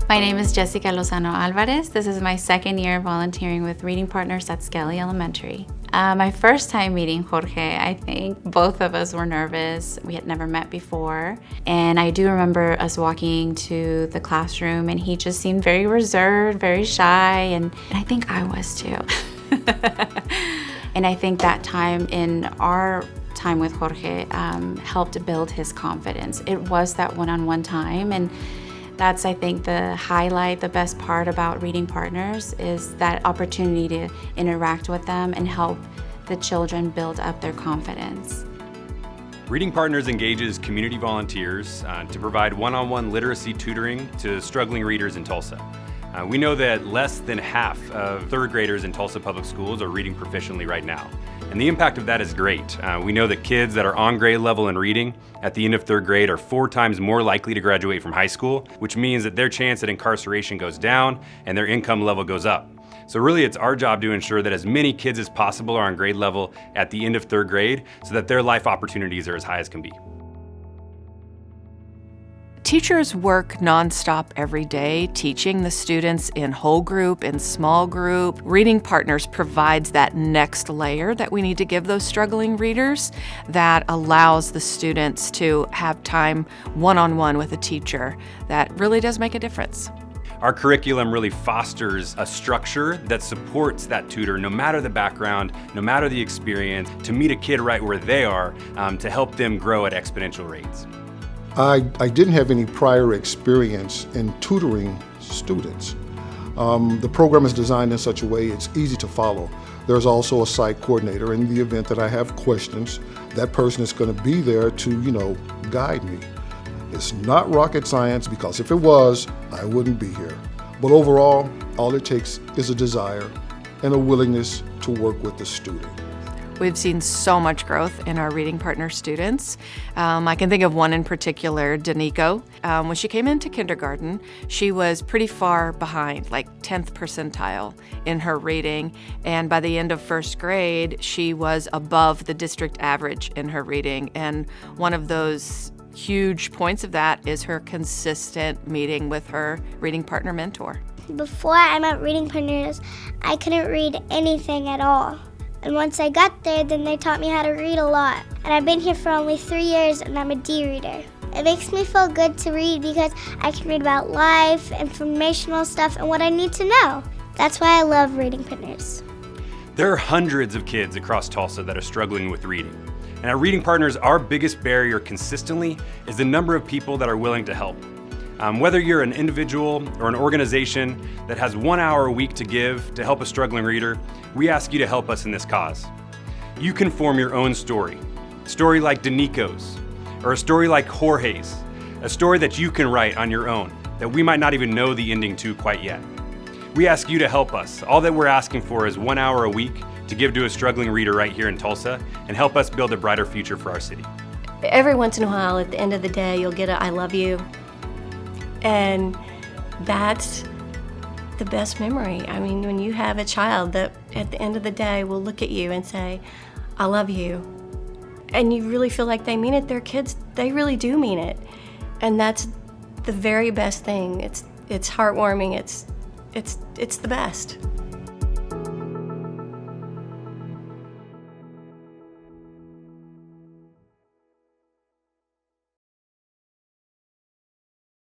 My name is Jessica Lozano Alvarez. This is my second year volunteering with Reading Partners at Skelly Elementary. My first time meeting Jorge, I think both of us were nervous. We had never met before. And I do remember us walking to the classroom and he just seemed very reserved, very shy, and I think I was too. And I think that time in our time with Jorge helped build his confidence. It was that one-on-one time, and that's, I think, the highlight, the best part about Reading Partners is that opportunity to interact with them and help the children build up their confidence. Reading Partners engages community volunteers to provide one-on-one literacy tutoring to struggling readers in Tulsa. We know that less than half of third graders in Tulsa Public Schools are reading proficiently right now. And the impact of that is great. We know that kids that are on grade level in reading at the end of third grade are 4 times more likely to graduate from high school, which means that their chance at incarceration goes down and their income level goes up. So really it's our job to ensure that as many kids as possible are on grade level at the end of third grade so that their life opportunities are as high as can be. Teachers work nonstop every day, teaching the students in whole group, in small group. Reading Partners provides that next layer that we need to give those struggling readers that allows the students to have time one-on-one with a teacher. That really does make a difference. Our curriculum really fosters a structure that supports that tutor, no matter the background, no matter the experience, to meet a kid right where they are, to help them grow at exponential rates. I didn't have any prior experience in tutoring students. The program is designed in such a way it's easy to follow. There's also a site coordinator. In the event that I have questions, that person is going to be there to, guide me. It's not rocket science, because if it was, I wouldn't be here. But overall, all it takes is a desire and a willingness to work with the student. We've seen so much growth in our Reading Partner students. I can think of one in particular, Daniko. When she came into kindergarten, she was pretty far behind, like 10th percentile in her reading. And by the end of first grade, she was above the district average in her reading. And one of those huge points of that is her consistent meeting with her Reading Partner mentor. Before I met Reading Partners, I couldn't read anything at all. And once I got there, then they taught me how to read a lot. And I've been here for only 3 years, and I'm a D reader. It makes me feel good to read because I can read about life, informational stuff, and what I need to know. That's why I love Reading Partners. There are hundreds of kids across Tulsa that are struggling with reading. And at Reading Partners, our biggest barrier consistently is the number of people that are willing to help. Whether you're an individual or an organization that has 1 hour a week to give to help a struggling reader, we ask you to help us in this cause. You can form your own story like Daniko's, or a story like Jorge's, a story that you can write on your own, that we might not even know the ending to quite yet. We ask you to help us. All that we're asking for is 1 hour a week to give to a struggling reader right here in Tulsa and help us build a brighter future for our city. Every once in a while, at the end of the day, you'll get a "I love you." And that's the best memory. I mean, when you have a child that at the end of the day will look at you and say, "I love you," and you really feel like they mean it. They're kids, they really do mean it. And that's the very best thing. It's heartwarming, it's the best.